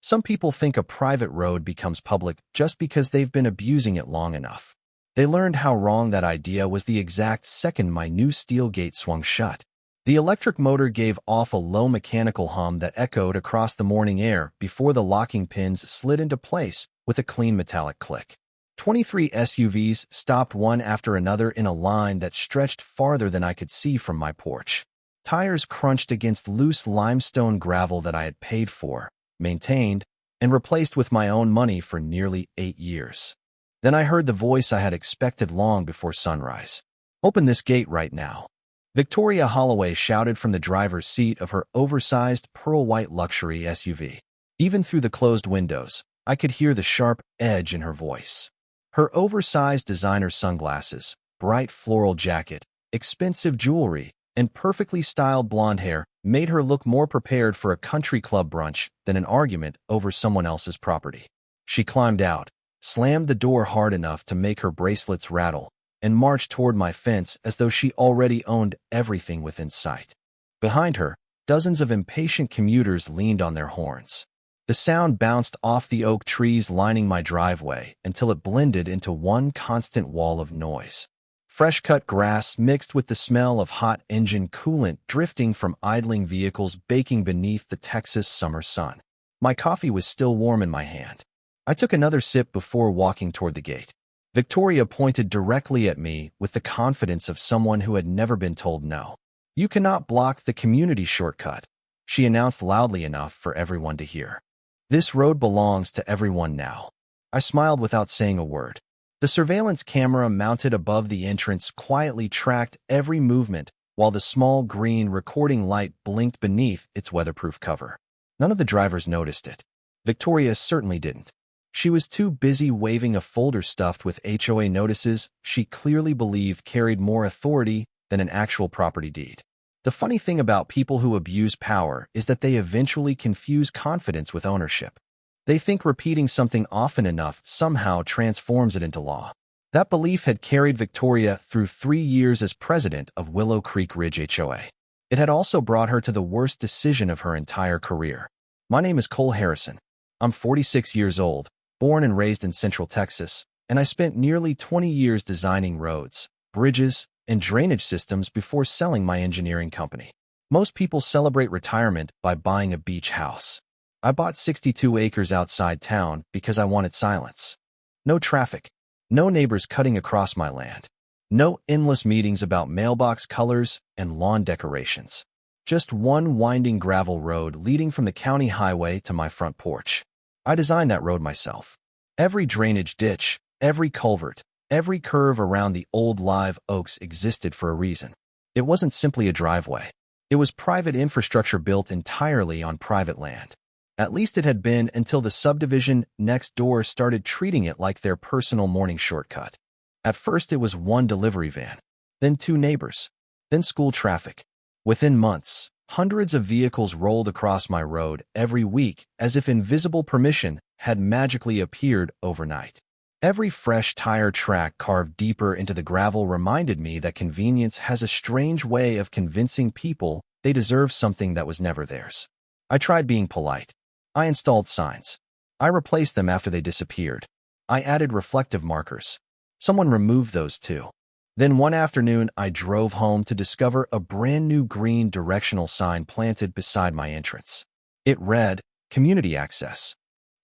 Some people think a private road becomes public just because they've been abusing it long enough. They learned how wrong that idea was the exact second my new steel gate swung shut. The electric motor gave off a low mechanical hum that echoed across the morning air before the locking pins slid into place with a clean metallic click. 23 SUVs stopped one after another in a line that stretched farther than I could see from my porch. Tires crunched against loose limestone gravel that I had paid for, maintained, and replaced with my own money for nearly 8 years. Then I heard the voice I had expected long before sunrise. "Open this gate right now." Victoria Holloway shouted from the driver's seat of her oversized pearl-white luxury SUV. Even through the closed windows, I could hear the sharp edge in her voice. Her oversized designer sunglasses, bright floral jacket, expensive jewelry, and perfectly styled blonde hair made her look more prepared for a country club brunch than an argument over someone else's property. She climbed out, slammed the door hard enough to make her bracelets rattle, and marched toward my fence as though she already owned everything within sight. Behind her, dozens of impatient commuters leaned on their horns. The sound bounced off the oak trees lining my driveway until it blended into one constant wall of noise. Fresh-cut grass mixed with the smell of hot engine coolant drifting from idling vehicles baking beneath the Texas summer sun. My coffee was still warm in my hand. I took another sip before walking toward the gate. Victoria pointed directly at me with the confidence of someone who had never been told no. "You cannot block the community shortcut," she announced loudly enough for everyone to hear. "This road belongs to everyone now." I smiled without saying a word. The surveillance camera mounted above the entrance quietly tracked every movement while the small green recording light blinked beneath its weatherproof cover. None of the drivers noticed it. Victoria certainly didn't. She was too busy waving a folder stuffed with HOA notices she clearly believed carried more authority than an actual property deed. The funny thing about people who abuse power is that they eventually confuse confidence with ownership. They think repeating something often enough somehow transforms it into law. That belief had carried Victoria through 3 years as president of Willow Creek Ridge HOA. It had also brought her to the worst decision of her entire career. My name is Cole Harrison. I'm 46 years old, born and raised in Central Texas, and I spent nearly 20 years designing roads, bridges, and drainage systems before selling my engineering company. Most people celebrate retirement by buying a beach house. I bought 62 acres outside town because I wanted silence. No traffic, no neighbors cutting across my land, no endless meetings about mailbox colors and lawn decorations. Just one winding gravel road leading from the county highway to my front porch. I designed that road myself. Every drainage ditch, every culvert, every curve around the old live oaks existed for a reason. It wasn't simply a driveway. It was private infrastructure built entirely on private land. At least it had been until the subdivision next door started treating it like their personal morning shortcut. At first it was one delivery van, then 2 neighbors, then school traffic. Within months, hundreds of vehicles rolled across my road every week as if invisible permission had magically appeared overnight. Every fresh tire track carved deeper into the gravel reminded me that convenience has a strange way of convincing people they deserve something that was never theirs. I tried being polite. I installed signs. I replaced them after they disappeared. I added reflective markers. Someone removed those too. Then one afternoon, I drove home to discover a brand new green directional sign planted beside my entrance. It read, "Community Access."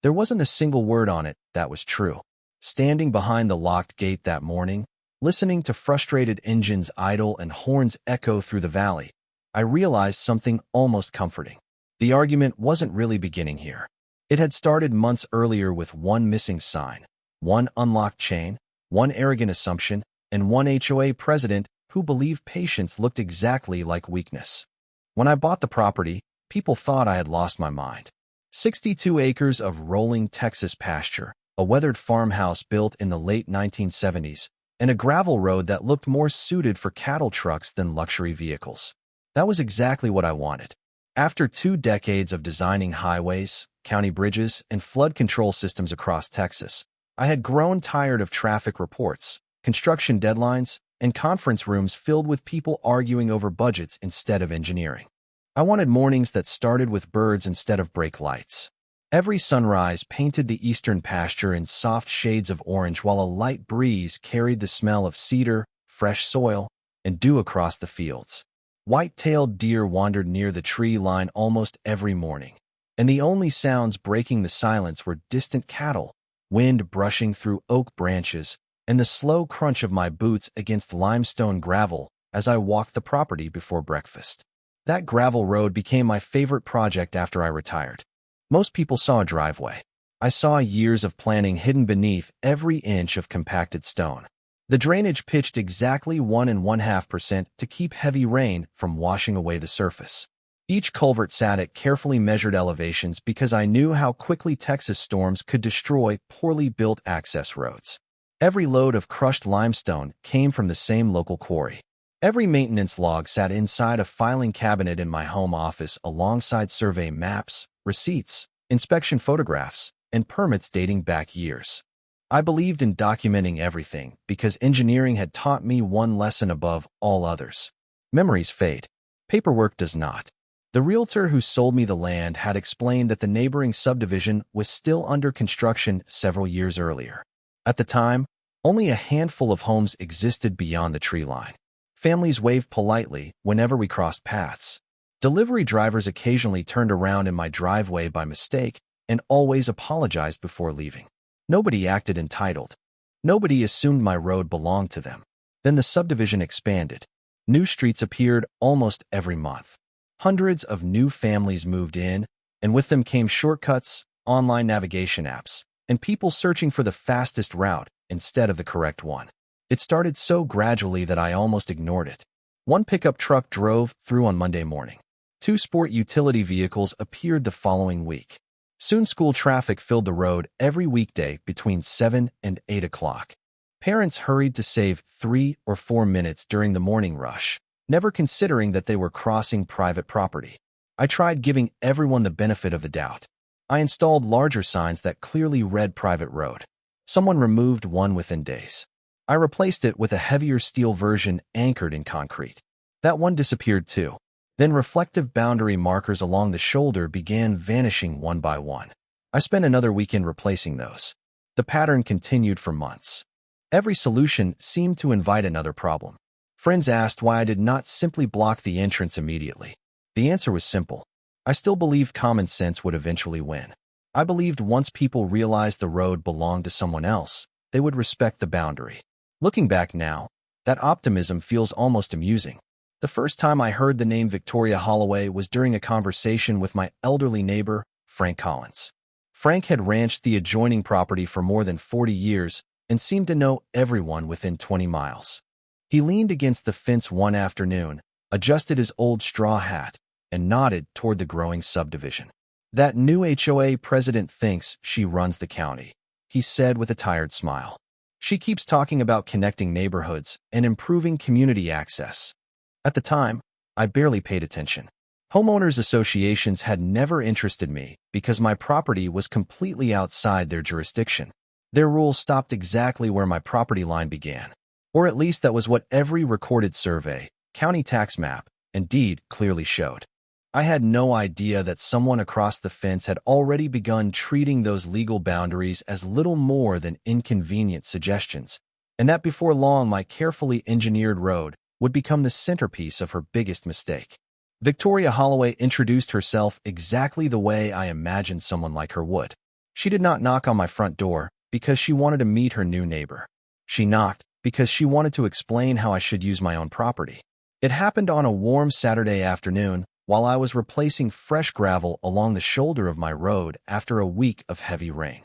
There wasn't a single word on it that was true. Standing behind the locked gate that morning, listening to frustrated engines idle and horns echo through the valley, I realized something almost comforting. The argument wasn't really beginning here. It had started months earlier with one missing sign, one unlocked chain, one arrogant assumption, and one HOA president who believed patience looked exactly like weakness. When I bought the property, people thought I had lost my mind. 62 acres of rolling Texas pasture, a weathered farmhouse built in the late 1970s, and a gravel road that looked more suited for cattle trucks than luxury vehicles. That was exactly what I wanted. After 2 decades of designing highways, county bridges, and flood control systems across Texas, I had grown tired of traffic reports, construction deadlines, and conference rooms filled with people arguing over budgets instead of engineering. I wanted mornings that started with birds instead of brake lights. Every sunrise painted the eastern pasture in soft shades of orange while a light breeze carried the smell of cedar, fresh soil, and dew across the fields. White-tailed deer wandered near the tree line almost every morning, and the only sounds breaking the silence were distant cattle, wind brushing through oak branches, and the slow crunch of my boots against limestone gravel as I walked the property before breakfast. That gravel road became my favorite project after I retired. Most people saw a driveway. I saw years of planning hidden beneath every inch of compacted stone. The drainage pitched exactly 1.5% to keep heavy rain from washing away the surface. Each culvert sat at carefully measured elevations because I knew how quickly Texas storms could destroy poorly built access roads. Every load of crushed limestone came from the same local quarry. Every maintenance log sat inside a filing cabinet in my home office alongside survey maps, receipts, inspection photographs, and permits dating back years. I believed in documenting everything because engineering had taught me one lesson above all others. Memories fade. Paperwork does not. The realtor who sold me the land had explained that the neighboring subdivision was still under construction several years earlier. At the time, only a handful of homes existed beyond the tree line. Families waved politely whenever we crossed paths. Delivery drivers occasionally turned around in my driveway by mistake and always apologized before leaving. Nobody acted entitled. Nobody assumed my road belonged to them. Then the subdivision expanded. New streets appeared almost every month. Hundreds of new families moved in, and with them came shortcuts, online navigation apps, and people searching for the fastest route instead of the correct one. It started so gradually that I almost ignored it. One pickup truck drove through on Monday morning. 2 sport utility vehicles appeared the following week. Soon school traffic filled the road every weekday between 7 and 8 o'clock. Parents hurried to save 3 or 4 minutes during the morning rush, never considering that they were crossing private property. I tried giving everyone the benefit of the doubt. I installed larger signs that clearly read private road. Someone removed one within days. I replaced it with a heavier steel version anchored in concrete. That one disappeared too. Then reflective boundary markers along the shoulder began vanishing one by one. I spent another weekend replacing those. The pattern continued for months. Every solution seemed to invite another problem. Friends asked why I did not simply block the entrance immediately. The answer was simple. I still believed common sense would eventually win. I believed once people realized the road belonged to someone else, they would respect the boundary. Looking back now, that optimism feels almost amusing. The first time I heard the name Victoria Holloway was during a conversation with my elderly neighbor, Frank Collins. Frank had ranched the adjoining property for more than 40 years and seemed to know everyone within 20 miles. He leaned against the fence one afternoon, adjusted his old straw hat, and nodded toward the growing subdivision. "That new HOA president thinks she runs the county," he said with a tired smile. "She keeps talking about connecting neighborhoods and improving community access." At the time, I barely paid attention. Homeowners associations had never interested me because my property was completely outside their jurisdiction. Their rules stopped exactly where my property line began. Or at least that was what every recorded survey, county tax map, and deed clearly showed. I had no idea that someone across the fence had already begun treating those legal boundaries as little more than inconvenient suggestions, and that before long my carefully engineered road would become the centerpiece of her biggest mistake. Victoria Holloway introduced herself exactly the way I imagined someone like her would. She did not knock on my front door because she wanted to meet her new neighbor. She knocked because she wanted to explain how I should use my own property. It happened on a warm Saturday afternoon while I was replacing fresh gravel along the shoulder of my road after a week of heavy rain.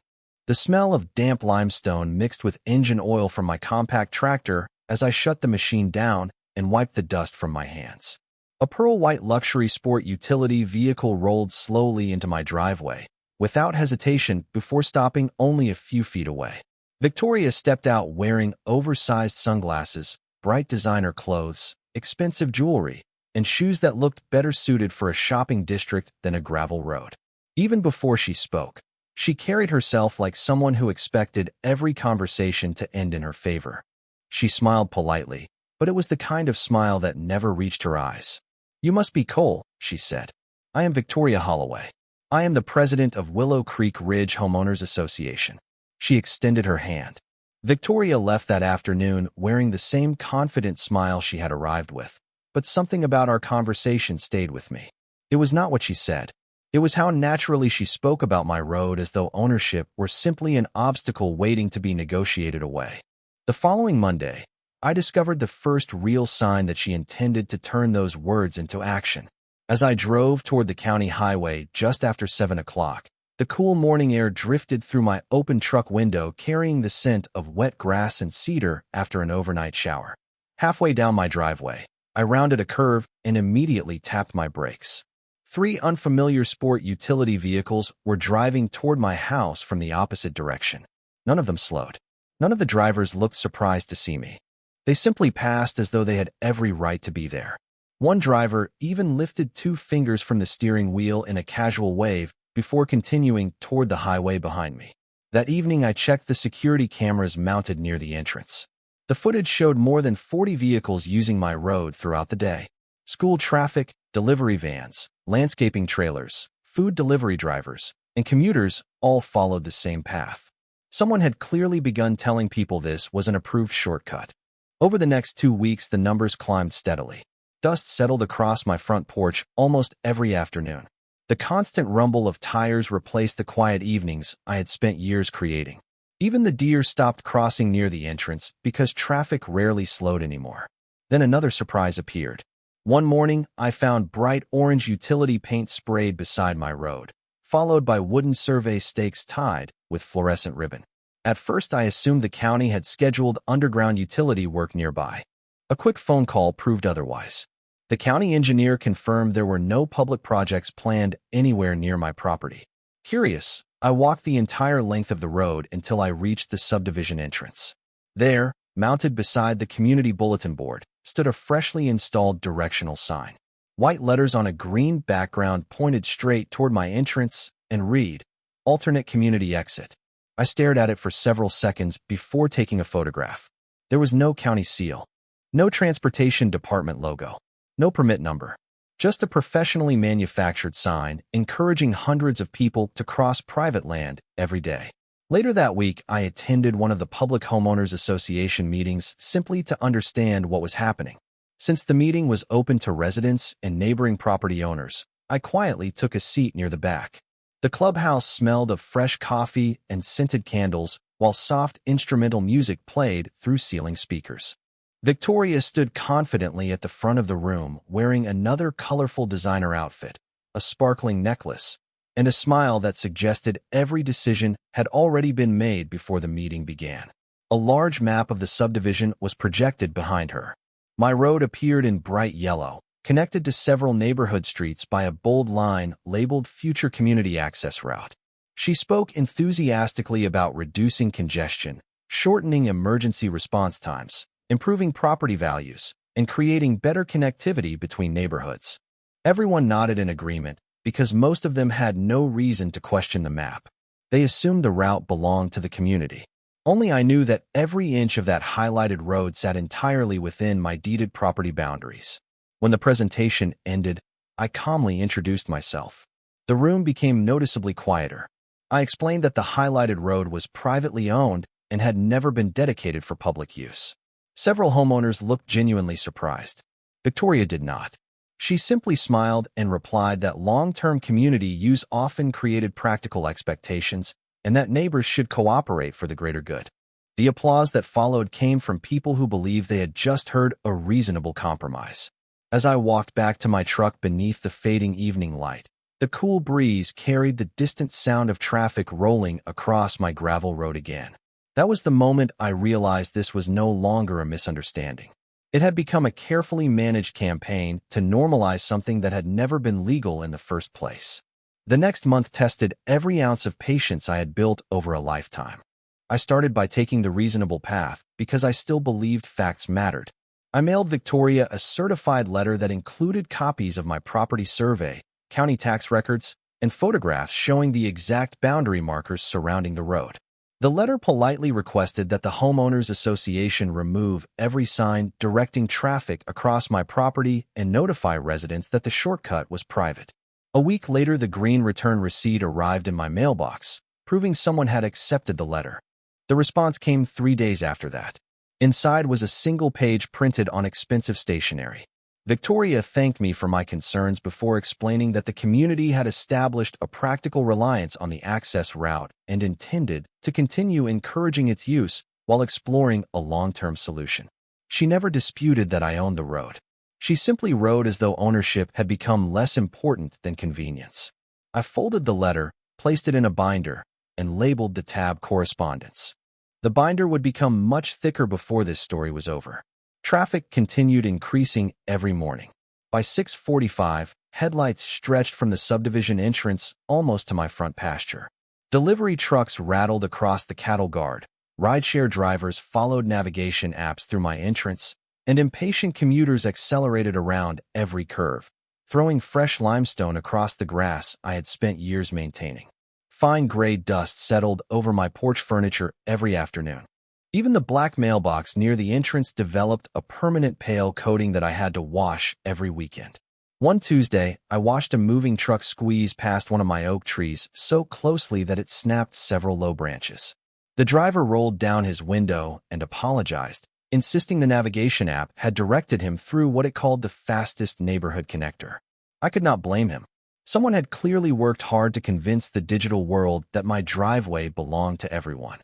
The smell of damp limestone mixed with engine oil from my compact tractor as I shut the machine down and wiped the dust from my hands. A pearl-white luxury sport utility vehicle rolled slowly into my driveway, without hesitation before stopping only a few feet away. Victoria stepped out wearing oversized sunglasses, bright designer clothes, expensive jewelry, and shoes that looked better suited for a shopping district than a gravel road. Even before she spoke, she carried herself like someone who expected every conversation to end in her favor. She smiled politely, but it was the kind of smile that never reached her eyes. "You must be Cole," she said. "I am Victoria Holloway." I am the president of Willow Creek Ridge Homeowners Association. She extended her hand. Victoria left that afternoon wearing the same confident smile she had arrived with, but something about our conversation stayed with me. It was not what she said. It was how naturally she spoke about my road, as though ownership were simply an obstacle waiting to be negotiated away. The following Monday, I discovered the first real sign that she intended to turn those words into action. As I drove toward the county highway just after 7 o'clock, the cool morning air drifted through my open truck window, carrying the scent of wet grass and cedar after an overnight shower. Halfway down my driveway, I rounded a curve and immediately tapped my brakes. 3 unfamiliar sport utility vehicles were driving toward my house from the opposite direction. None of them slowed. None of the drivers looked surprised to see me. They simply passed as though they had every right to be there. One driver even lifted 2 fingers from the steering wheel in a casual wave before continuing toward the highway behind me. That evening, I checked the security cameras mounted near the entrance. The footage showed more than 40 vehicles using my road throughout the day. School traffic, delivery vans, landscaping trailers, food delivery drivers, and commuters all followed the same path. Someone had clearly begun telling people this was an approved shortcut. Over the next 2 weeks, the numbers climbed steadily. Dust settled across my front porch almost every afternoon. The constant rumble of tires replaced the quiet evenings I had spent years creating. Even the deer stopped crossing near the entrance because traffic rarely slowed anymore. Then another surprise appeared. One morning, I found bright orange utility paint sprayed beside my road, followed by wooden survey stakes tied with fluorescent ribbon. At first, I assumed the county had scheduled underground utility work nearby. A quick phone call proved otherwise. The county engineer confirmed there were no public projects planned anywhere near my property. Curious, I walked the entire length of the road until I reached the subdivision entrance. There, mounted beside the community bulletin board, stood a freshly installed directional sign. White letters on a green background pointed straight toward my entrance and read, "Alternate community exit." I stared at it for several seconds before taking a photograph. There was no county seal, no transportation department logo, no permit number, just a professionally manufactured sign encouraging hundreds of people to cross private land every day. Later that week, I attended one of the public Homeowners Association meetings simply to understand what was happening. Since the meeting was open to residents and neighboring property owners, I quietly took a seat near the back. The clubhouse smelled of fresh coffee and scented candles, while soft instrumental music played through ceiling speakers. Victoria stood confidently at the front of the room, wearing another colorful designer outfit, a sparkling necklace, and a smile that suggested every decision had already been made before the meeting began. A large map of the subdivision was projected behind her. My road appeared in bright yellow, connected to several neighborhood streets by a bold line labeled Future Community Access Route. She spoke enthusiastically about reducing congestion, shortening emergency response times, improving property values, and creating better connectivity between neighborhoods. Everyone nodded in agreement, because most of them had no reason to question the map. They assumed the route belonged to the community. Only I knew that every inch of that highlighted road sat entirely within my deeded property boundaries. When the presentation ended, I calmly introduced myself. The room became noticeably quieter. I explained that the highlighted road was privately owned and had never been dedicated for public use. Several homeowners looked genuinely surprised. Victoria did not. She simply smiled and replied that long-term community use often created practical expectations and that neighbors should cooperate for the greater good. The applause that followed came from people who believed they had just heard a reasonable compromise. As I walked back to my truck beneath the fading evening light, the cool breeze carried the distant sound of traffic rolling across my gravel road again. That was the moment I realized this was no longer a misunderstanding. It had become a carefully managed campaign to normalize something that had never been legal in the first place. The next month tested every ounce of patience I had built over a lifetime. I started by taking the reasonable path because I still believed facts mattered. I mailed Victoria a certified letter that included copies of my property survey, county tax records, and photographs showing the exact boundary markers surrounding the road. The letter politely requested that the Homeowners Association remove every sign directing traffic across my property and notify residents that the shortcut was private. A week later, the green return receipt arrived in my mailbox, proving someone had accepted the letter. The response came 3 days after that. Inside was a single page printed on expensive stationery. Victoria thanked me for my concerns before explaining that the community had established a practical reliance on the access route and intended to continue encouraging its use while exploring a long-term solution. She never disputed that I owned the road. She simply wrote as though ownership had become less important than convenience. I folded the letter, placed it in a binder, and labeled the tab Correspondence. The binder would become much thicker before this story was over. Traffic continued increasing every morning. By 6:45, headlights stretched from the subdivision entrance almost to my front pasture. Delivery trucks rattled across the cattle guard, rideshare drivers followed navigation apps through my entrance, and impatient commuters accelerated around every curve, throwing fresh limestone across the grass I had spent years maintaining. Fine gray dust settled over my porch furniture every afternoon. Even the black mailbox near the entrance developed a permanent pale coating that I had to wash every weekend. One Tuesday, I watched a moving truck squeeze past one of my oak trees so closely that it snapped several low branches. The driver rolled down his window and apologized, insisting the navigation app had directed him through what it called the fastest neighborhood connector. I could not blame him. Someone had clearly worked hard to convince the digital world that my driveway belonged to everyone.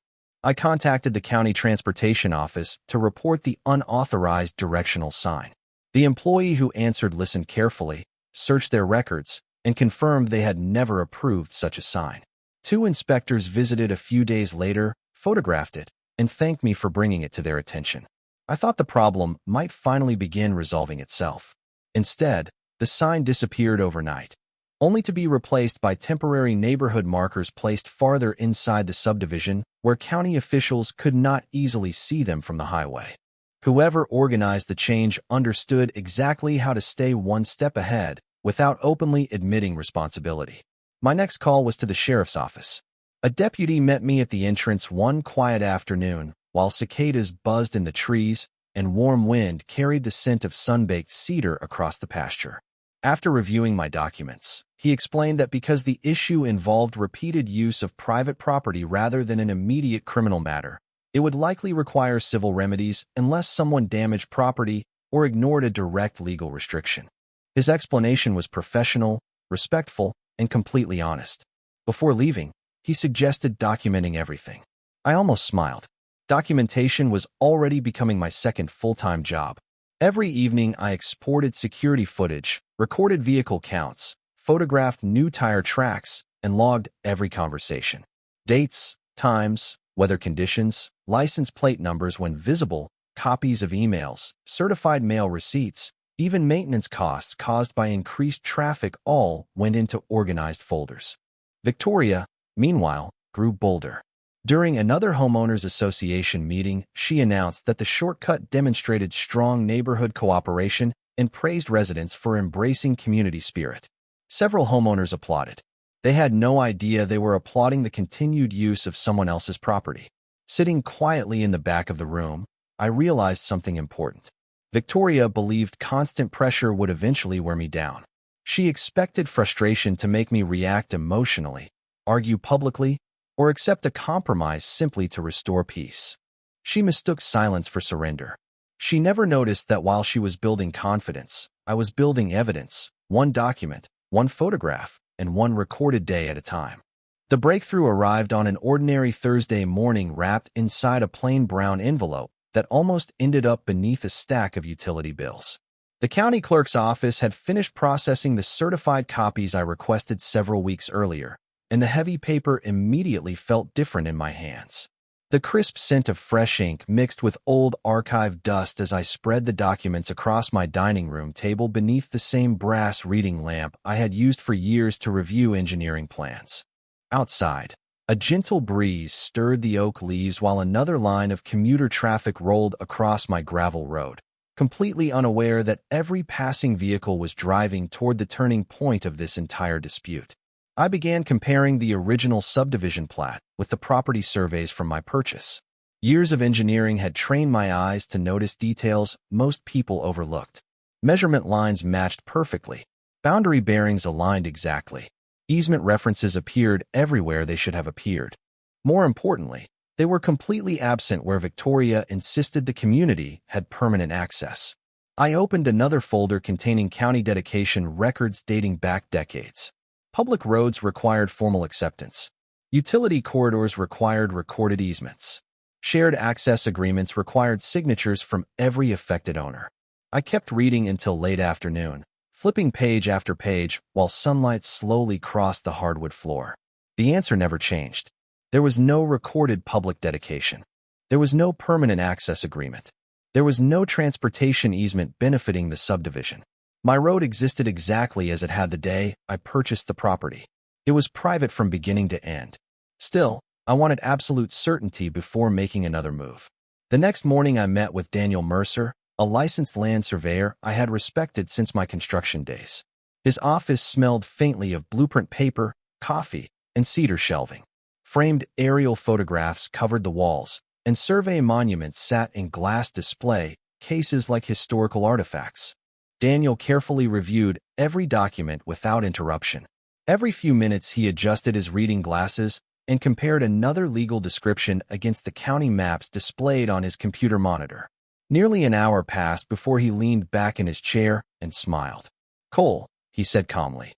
I contacted the county transportation office to report the unauthorized directional sign. The employee who answered listened carefully, searched their records, and confirmed they had never approved such a sign. 2 inspectors visited a few days later, photographed it, and thanked me for bringing it to their attention. I thought the problem might finally begin resolving itself. Instead, the sign disappeared overnight, only to be replaced by temporary neighborhood markers placed farther inside the subdivision where county officials could not easily see them from the highway. Whoever organized the change understood exactly how to stay one step ahead without openly admitting responsibility. My next call was to the sheriff's office. A deputy met me at the entrance one quiet afternoon while cicadas buzzed in the trees and warm wind carried the scent of sun-baked cedar across the pasture. After reviewing my documents, he explained that because the issue involved repeated use of private property rather than an immediate criminal matter, it would likely require civil remedies unless someone damaged property or ignored a direct legal restriction. His explanation was professional, respectful, and completely honest. Before leaving, he suggested documenting everything. I almost smiled. Documentation was already becoming my second full-time job. Every evening, I exported security footage, recorded vehicle counts, photographed new tire tracks, and logged every conversation. Dates, times, weather conditions, license plate numbers when visible, copies of emails, certified mail receipts, even maintenance costs caused by increased traffic all went into organized folders. Victoria, meanwhile, grew bolder. During another Homeowners Association meeting, she announced that the shortcut demonstrated strong neighborhood cooperation and praised residents for embracing community spirit. Several homeowners applauded. They had no idea they were applauding the continued use of someone else's property. Sitting quietly in the back of the room, I realized something important. Victoria believed constant pressure would eventually wear me down. She expected frustration to make me react emotionally, argue publicly, or accept a compromise simply to restore peace. She mistook silence for surrender. She never noticed that while she was building confidence, I was building evidence, one document, one photograph, and one recorded day at a time. The breakthrough arrived on an ordinary Thursday morning wrapped inside a plain brown envelope that almost ended up beneath a stack of utility bills. The county clerk's office had finished processing the certified copies I requested several weeks earlier, and the heavy paper immediately felt different in my hands. The crisp scent of fresh ink mixed with old archive dust as I spread the documents across my dining room table beneath the same brass reading lamp I had used for years to review engineering plans. Outside, a gentle breeze stirred the oak leaves while another line of commuter traffic rolled across my gravel road, completely unaware that every passing vehicle was driving toward the turning point of this entire dispute. I began comparing the original subdivision plat with the property surveys from my purchase. Years of engineering had trained my eyes to notice details most people overlooked. Measurement lines matched perfectly. Boundary bearings aligned exactly. Easement references appeared everywhere they should have appeared. More importantly, they were completely absent where Victoria insisted the community had permanent access. I opened another folder containing county dedication records dating back decades. Public roads required formal acceptance. Utility corridors required recorded easements. Shared access agreements required signatures from every affected owner. I kept reading until late afternoon, flipping page after page while sunlight slowly crossed the hardwood floor. The answer never changed. There was no recorded public dedication. There was no permanent access agreement. There was no transportation easement benefiting the subdivision. My road existed exactly as it had the day I purchased the property. It was private from beginning to end. Still, I wanted absolute certainty before making another move. The next morning I met with Daniel Mercer, a licensed land surveyor I had respected since my construction days. His office smelled faintly of blueprint paper, coffee, and cedar shelving. Framed aerial photographs covered the walls, and survey monuments sat in glass display cases like historical artifacts. Daniel carefully reviewed every document without interruption. Every few minutes he adjusted his reading glasses and compared another legal description against the county maps displayed on his computer monitor. Nearly an hour passed before he leaned back in his chair and smiled. "Cole," he said calmly,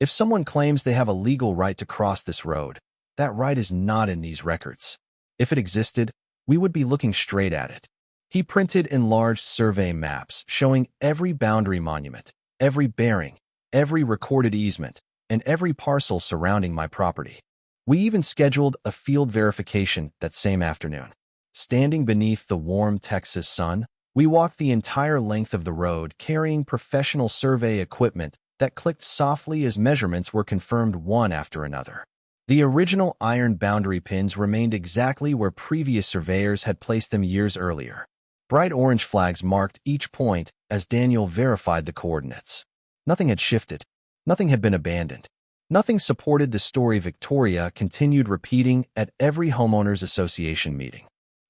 "if someone claims they have a legal right to cross this road, that right is not in these records. If it existed, we would be looking straight at it." He printed enlarged survey maps showing every boundary monument, every bearing, every recorded easement, and every parcel surrounding my property. We even scheduled a field verification that same afternoon. Standing beneath the warm Texas sun, we walked the entire length of the road carrying professional survey equipment that clicked softly as measurements were confirmed one after another. The original iron boundary pins remained exactly where previous surveyors had placed them years earlier. Bright orange flags marked each point as Daniel verified the coordinates. Nothing had shifted. Nothing had been abandoned. Nothing supported the story Victoria continued repeating at every Homeowners Association meeting.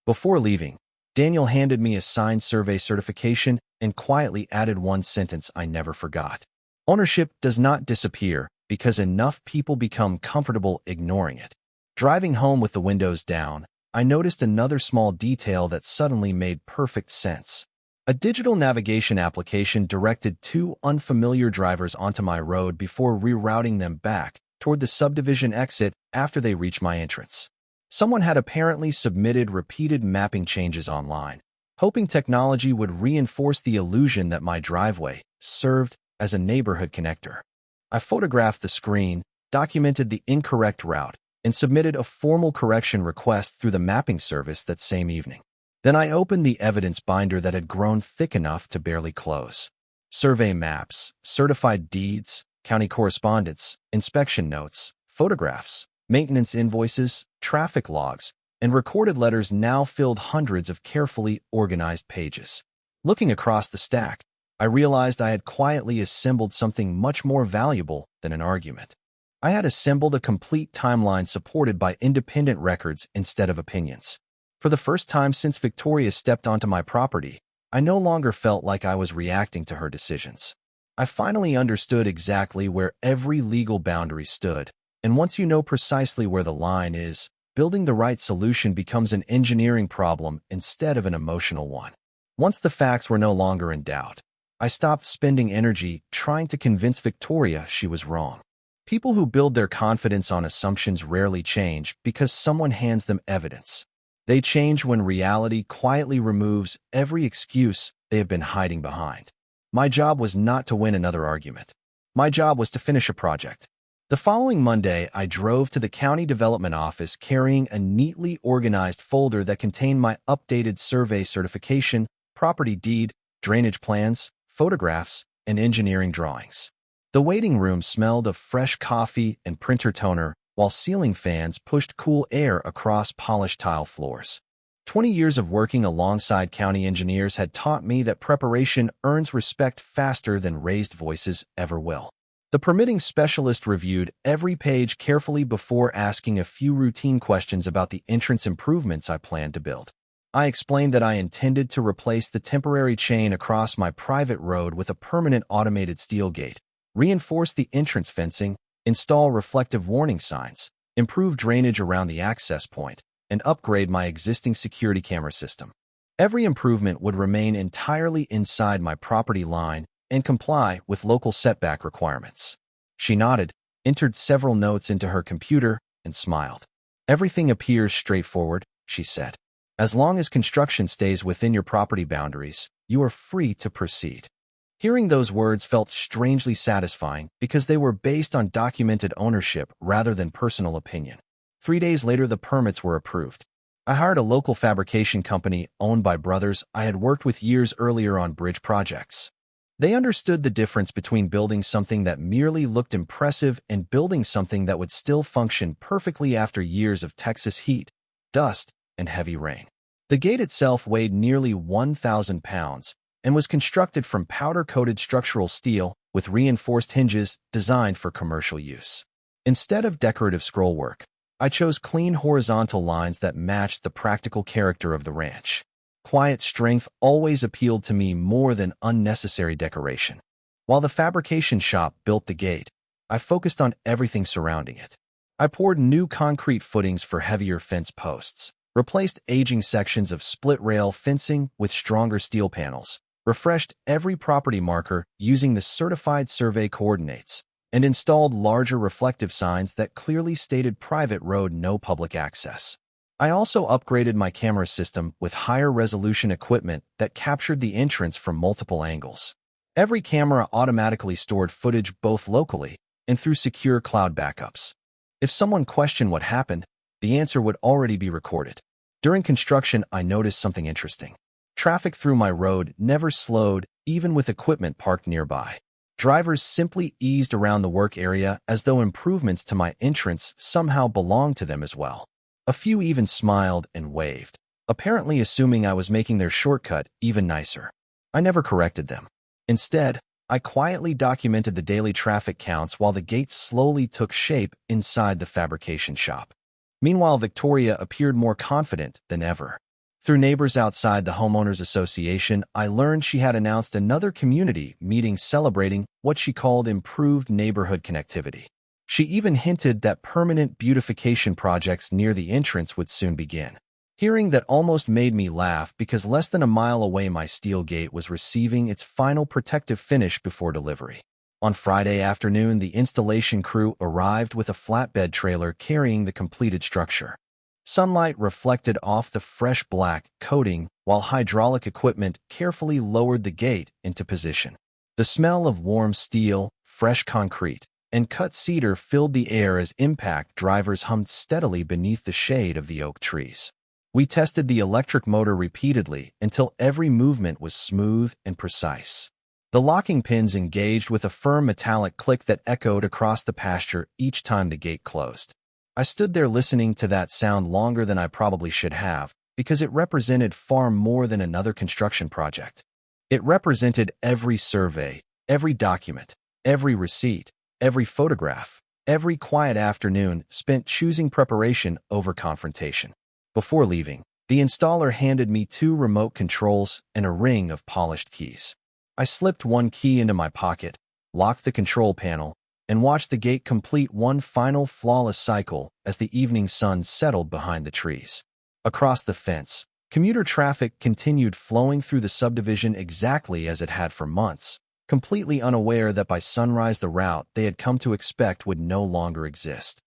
Before leaving, Daniel handed me a signed survey certification and quietly added one sentence I never forgot. Ownership does not disappear because enough people become comfortable ignoring it. Driving home with the windows down, I noticed another small detail that suddenly made perfect sense. A digital navigation application directed two unfamiliar drivers onto my road before rerouting them back toward the subdivision exit after they reached my entrance. Someone had apparently submitted repeated mapping changes online, hoping technology would reinforce the illusion that my driveway served as a neighborhood connector. I photographed the screen, documented the incorrect route, and submitted a formal correction request through the mapping service that same evening. Then I opened the evidence binder that had grown thick enough to barely close. Survey maps, certified deeds, county correspondence, inspection notes, photographs, maintenance invoices, traffic logs, and recorded letters now filled hundreds of carefully organized pages. Looking across the stack, I realized I had quietly assembled something much more valuable than an argument. I had assembled a complete timeline supported by independent records instead of opinions. For the first time since Victoria stepped onto my property, I no longer felt like I was reacting to her decisions. I finally understood exactly where every legal boundary stood, and once you know precisely where the line is, building the right solution becomes an engineering problem instead of an emotional one. Once the facts were no longer in doubt, I stopped spending energy trying to convince Victoria she was wrong. People who build their confidence on assumptions rarely change because someone hands them evidence. They change when reality quietly removes every excuse they have been hiding behind. My job was not to win another argument. My job was to finish a project. The following Monday, I drove to the county development office carrying a neatly organized folder that contained my updated survey certification, property deed, drainage plans, photographs, and engineering drawings. The waiting room smelled of fresh coffee and printer toner, while ceiling fans pushed cool air across polished tile floors. 20 years of working alongside county engineers had taught me that preparation earns respect faster than raised voices ever will. The permitting specialist reviewed every page carefully before asking a few routine questions about the entrance improvements I planned to build. I explained that I intended to replace the temporary chain across my private road with a permanent automated steel gate, reinforce the entrance fencing, install reflective warning signs, improve drainage around the access point, and upgrade my existing security camera system. Every improvement would remain entirely inside my property line and comply with local setback requirements. She nodded, entered several notes into her computer, and smiled. Everything appears straightforward, she said. As long as construction stays within your property boundaries, you are free to proceed. Hearing those words felt strangely satisfying because they were based on documented ownership rather than personal opinion. 3 days later, the permits were approved. I hired a local fabrication company owned by brothers I had worked with years earlier on bridge projects. They understood the difference between building something that merely looked impressive and building something that would still function perfectly after years of Texas heat, dust, and heavy rain. The gate itself weighed nearly 1,000 pounds and was constructed from powder-coated structural steel with reinforced hinges designed for commercial use. Instead of decorative scrollwork, I chose clean horizontal lines that matched the practical character of the ranch. Quiet strength always appealed to me more than unnecessary decoration. While the fabrication shop built the gate, I focused on everything surrounding it. I poured new concrete footings for heavier fence posts, replaced aging sections of split-rail fencing with stronger steel panels, refreshed every property marker using the certified survey coordinates, and installed larger reflective signs that clearly stated private road, no public access. I also upgraded my camera system with higher resolution equipment that captured the entrance from multiple angles. Every camera automatically stored footage both locally and through secure cloud backups. If someone questioned what happened, the answer would already be recorded. During construction, I noticed something interesting. Traffic through my road never slowed, even with equipment parked nearby. Drivers simply eased around the work area as though improvements to my entrance somehow belonged to them as well. A few even smiled and waved, apparently assuming I was making their shortcut even nicer. I never corrected them. Instead, I quietly documented the daily traffic counts while the gates slowly took shape inside the fabrication shop. Meanwhile, Victoria appeared more confident than ever. Through neighbors outside the Homeowners Association, I learned she had announced another community meeting celebrating what she called improved neighborhood connectivity. She even hinted that permanent beautification projects near the entrance would soon begin. Hearing that almost made me laugh because less than a mile away my steel gate was receiving its final protective finish before delivery. On Friday afternoon, the installation crew arrived with a flatbed trailer carrying the completed structure. Sunlight reflected off the fresh black coating while hydraulic equipment carefully lowered the gate into position. The smell of warm steel, fresh concrete, and cut cedar filled the air as impact drivers hummed steadily beneath the shade of the oak trees. We tested the electric motor repeatedly until every movement was smooth and precise. The locking pins engaged with a firm metallic click that echoed across the pasture each time the gate closed. I stood there listening to that sound longer than I probably should have, because it represented far more than another construction project. It represented every survey, every document, every receipt, every photograph, every quiet afternoon spent choosing preparation over confrontation. Before leaving, the installer handed me 2 remote controls and a ring of polished keys. I slipped one key into my pocket, locked the control panel, and watched the gate complete one final flawless cycle as the evening sun settled behind the trees. Across the fence, commuter traffic continued flowing through the subdivision exactly as it had for months, completely unaware that by sunrise the route they had come to expect would no longer exist.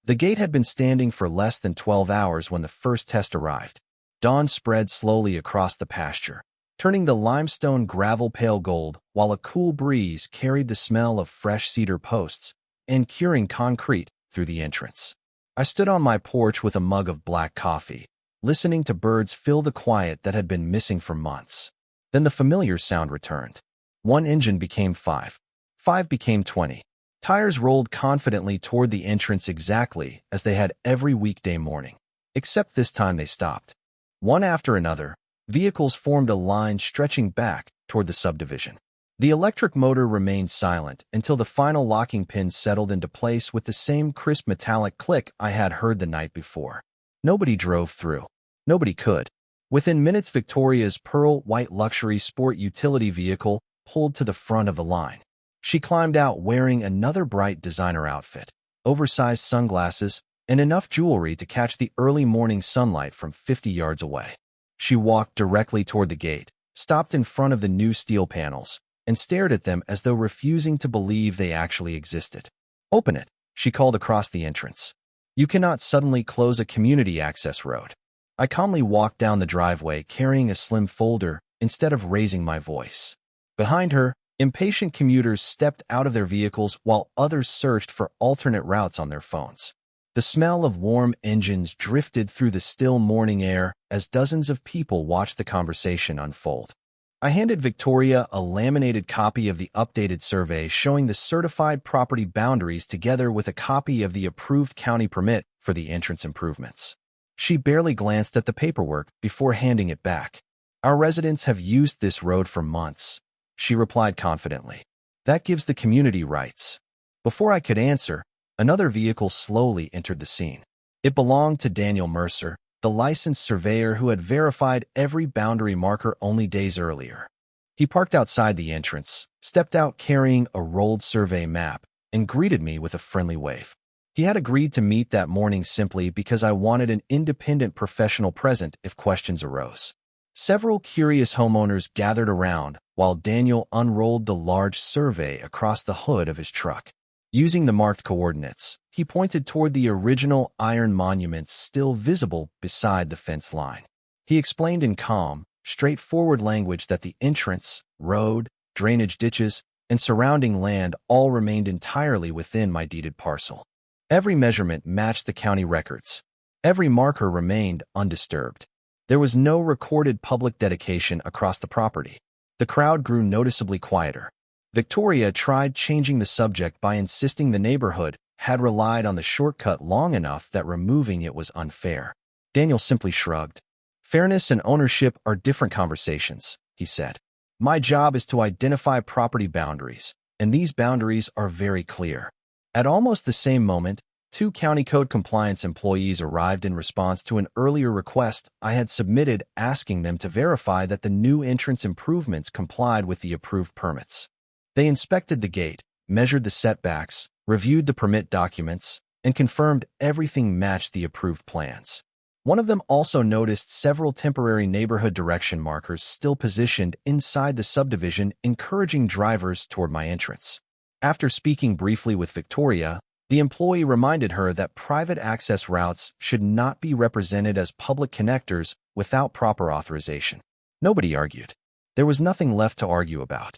The gate had been standing for less than 12 hours when the first test arrived. Dawn spread slowly across the pasture, turning the limestone gravel pale gold while a cool breeze carried the smell of fresh cedar posts and curing concrete through the entrance. I stood on my porch with a mug of black coffee, listening to birds fill the quiet that had been missing for months. Then the familiar sound returned. 1 engine became 5. 5 became 20. Tires rolled confidently toward the entrance exactly as they had every weekday morning. Except this time they stopped. One after another, vehicles formed a line stretching back toward the subdivision. The electric motor remained silent until the final locking pins settled into place with the same crisp metallic click I had heard the night before. Nobody drove through. Nobody could. Within minutes, Victoria's pearl white luxury sport utility vehicle pulled to the front of the line. She climbed out wearing another bright designer outfit, oversized sunglasses, and enough jewelry to catch the early morning sunlight from 50 yards away. She walked directly toward the gate, stopped in front of the new steel panels, and stared at them as though refusing to believe they actually existed. "Open it," she called across the entrance. "You cannot suddenly close a community access road." I calmly walked down the driveway carrying a slim folder instead of raising my voice. Behind her, impatient commuters stepped out of their vehicles while others searched for alternate routes on their phones. The smell of warm engines drifted through the still morning air as dozens of people watched the conversation unfold. I handed Victoria a laminated copy of the updated survey showing the certified property boundaries together with a copy of the approved county permit for the entrance improvements. She barely glanced at the paperwork before handing it back. "Our residents have used this road for months," she replied confidently. "That gives the community rights." Before I could answer, another vehicle slowly entered the scene. It belonged to Daniel Mercer, the licensed surveyor who had verified every boundary marker only days earlier. He parked outside the entrance, stepped out carrying a rolled survey map, and greeted me with a friendly wave. He had agreed to meet that morning simply because I wanted an independent professional present if questions arose. Several curious homeowners gathered around while Daniel unrolled the large survey across the hood of his truck. Using the marked coordinates, he pointed toward the original iron monuments still visible beside the fence line. He explained in calm, straightforward language that the entrance, road, drainage ditches, and surrounding land all remained entirely within my deeded parcel. Every measurement matched the county records. Every marker remained undisturbed. There was no recorded public dedication across the property. The crowd grew noticeably quieter. Victoria tried changing the subject by insisting the neighborhood had relied on the shortcut long enough that removing it was unfair. Daniel simply shrugged. "Fairness and ownership are different conversations," he said. "My job is to identify property boundaries, and these boundaries are very clear." At almost the same moment, 2 county code compliance employees arrived in response to an earlier request I had submitted asking them to verify that the new entrance improvements complied with the approved permits. They inspected the gate, measured the setbacks, reviewed the permit documents, and confirmed everything matched the approved plans. One of them also noticed several temporary neighborhood direction markers still positioned inside the subdivision, encouraging drivers toward my entrance. After speaking briefly with Victoria, the employee reminded her that private access routes should not be represented as public connectors without proper authorization. Nobody argued. There was nothing left to argue about.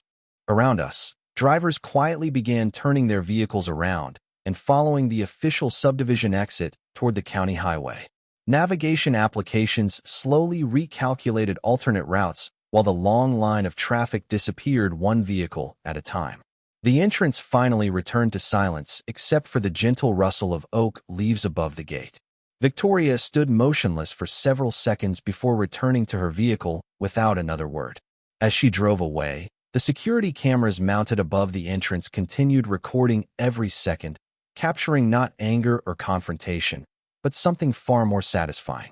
Around us, drivers quietly began turning their vehicles around and following the official subdivision exit toward the county highway. Navigation applications slowly recalculated alternate routes while the long line of traffic disappeared one vehicle at a time. The entrance finally returned to silence except for the gentle rustle of oak leaves above the gate. Victoria stood motionless for several seconds before returning to her vehicle without another word. As she drove away, the security cameras mounted above the entrance continued recording every second, capturing not anger or confrontation, but something far more satisfying.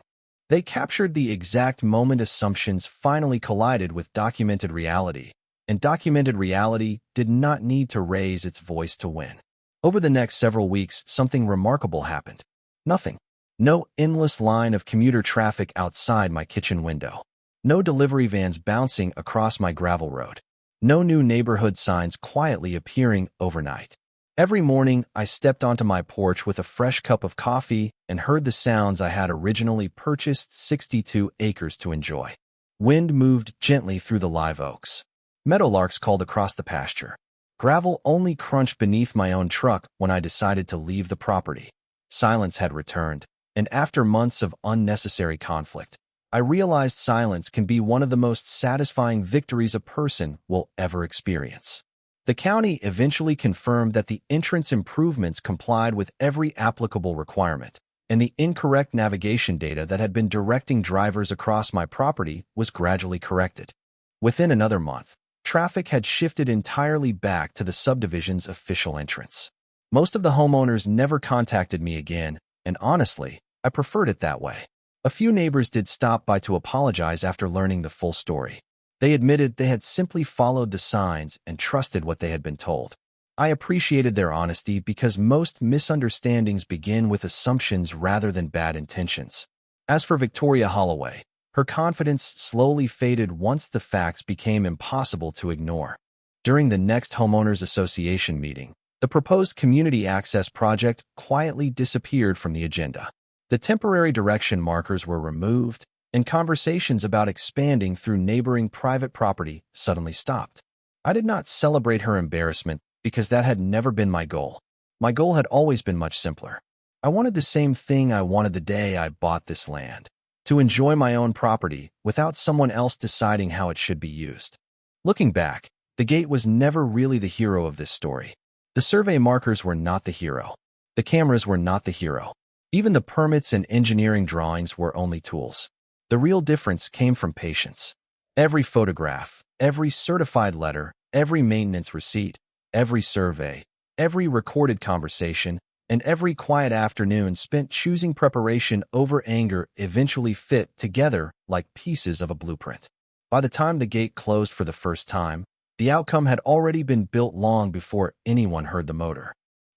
They captured the exact moment assumptions finally collided with documented reality, and documented reality did not need to raise its voice to win. Over the next several weeks, something remarkable happened. Nothing. No endless line of commuter traffic outside my kitchen window. No delivery vans bouncing across my gravel road. No new neighborhood signs quietly appearing overnight. Every morning, I stepped onto my porch with a fresh cup of coffee and heard the sounds I had originally purchased 62 acres to enjoy. Wind moved gently through the live oaks. Meadowlarks called across the pasture. Gravel only crunched beneath my own truck when I decided to leave the property. Silence had returned, and after months of unnecessary conflict, I realized silence can be one of the most satisfying victories a person will ever experience. The county eventually confirmed that the entrance improvements complied with every applicable requirement, and the incorrect navigation data that had been directing drivers across my property was gradually corrected. Within another month, traffic had shifted entirely back to the subdivision's official entrance. Most of the homeowners never contacted me again, and honestly, I preferred it that way. A few neighbors did stop by to apologize after learning the full story. They admitted they had simply followed the signs and trusted what they had been told. I appreciated their honesty because most misunderstandings begin with assumptions rather than bad intentions. As for Victoria Holloway, her confidence slowly faded once the facts became impossible to ignore. During the next Homeowners Association meeting, the proposed community access project quietly disappeared from the agenda. The temporary direction markers were removed, and conversations about expanding through neighboring private property suddenly stopped. I did not celebrate her embarrassment because that had never been my goal. My goal had always been much simpler. I wanted the same thing I wanted the day I bought this land: to enjoy my own property without someone else deciding how it should be used. Looking back, the gate was never really the hero of this story. The survey markers were not the hero. The cameras were not the hero. Even the permits and engineering drawings were only tools. The real difference came from patience. Every photograph, every certified letter, every maintenance receipt, every survey, every recorded conversation, and every quiet afternoon spent choosing preparation over anger eventually fit together like pieces of a blueprint. By the time the gate closed for the first time, the outcome had already been built long before anyone heard the motor.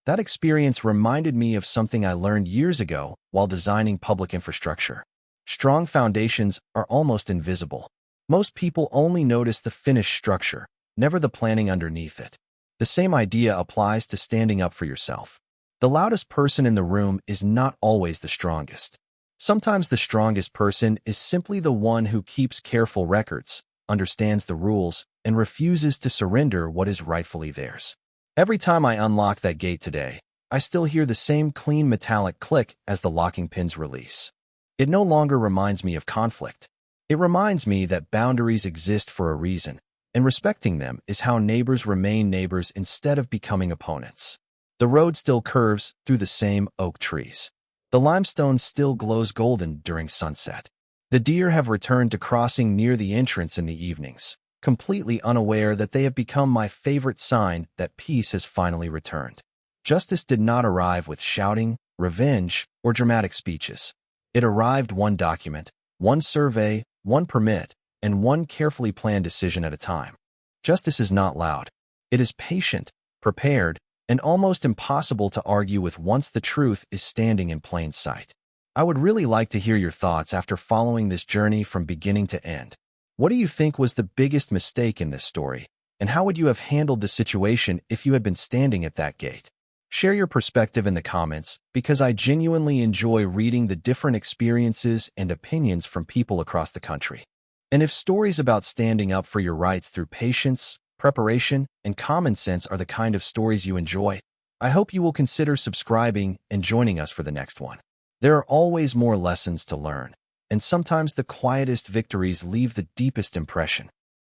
That experience reminded me of something I learned years ago while designing public infrastructure. Strong foundations are almost invisible. Most people only notice the finished structure, never the planning underneath it. The same idea applies to standing up for yourself. The loudest person in the room is not always the strongest. Sometimes the strongest person is simply the one who keeps careful records, understands the rules, and refuses to surrender what is rightfully theirs. Every time I unlock that gate today, I still hear the same clean metallic click as the locking pins release. It no longer reminds me of conflict. It reminds me that boundaries exist for a reason, and respecting them is how neighbors remain neighbors instead of becoming opponents. The road still curves through the same oak trees. The limestone still glows golden during sunset. The deer have returned to crossing near the entrance in the evenings, completely unaware that they have become my favorite sign that peace has finally returned. Justice did not arrive with shouting, revenge, or dramatic speeches. It arrived one document, one survey, one permit, and one carefully planned decision at a time. Justice is not loud. It is patient, prepared, and almost impossible to argue with once the truth is standing in plain sight. I would really like to hear your thoughts after following this journey from beginning to end. What do you think was the biggest mistake in this story, and how would you have handled the situation if you had been standing at that gate? Share your perspective in the comments, because I genuinely enjoy reading the different experiences and opinions from people across the country. And if stories about standing up for your rights through patience, preparation, and common sense are the kind of stories you enjoy, I hope you will consider subscribing and joining us for the next one. There are always more lessons to learn, and sometimes the quietest victories leave the deepest impression.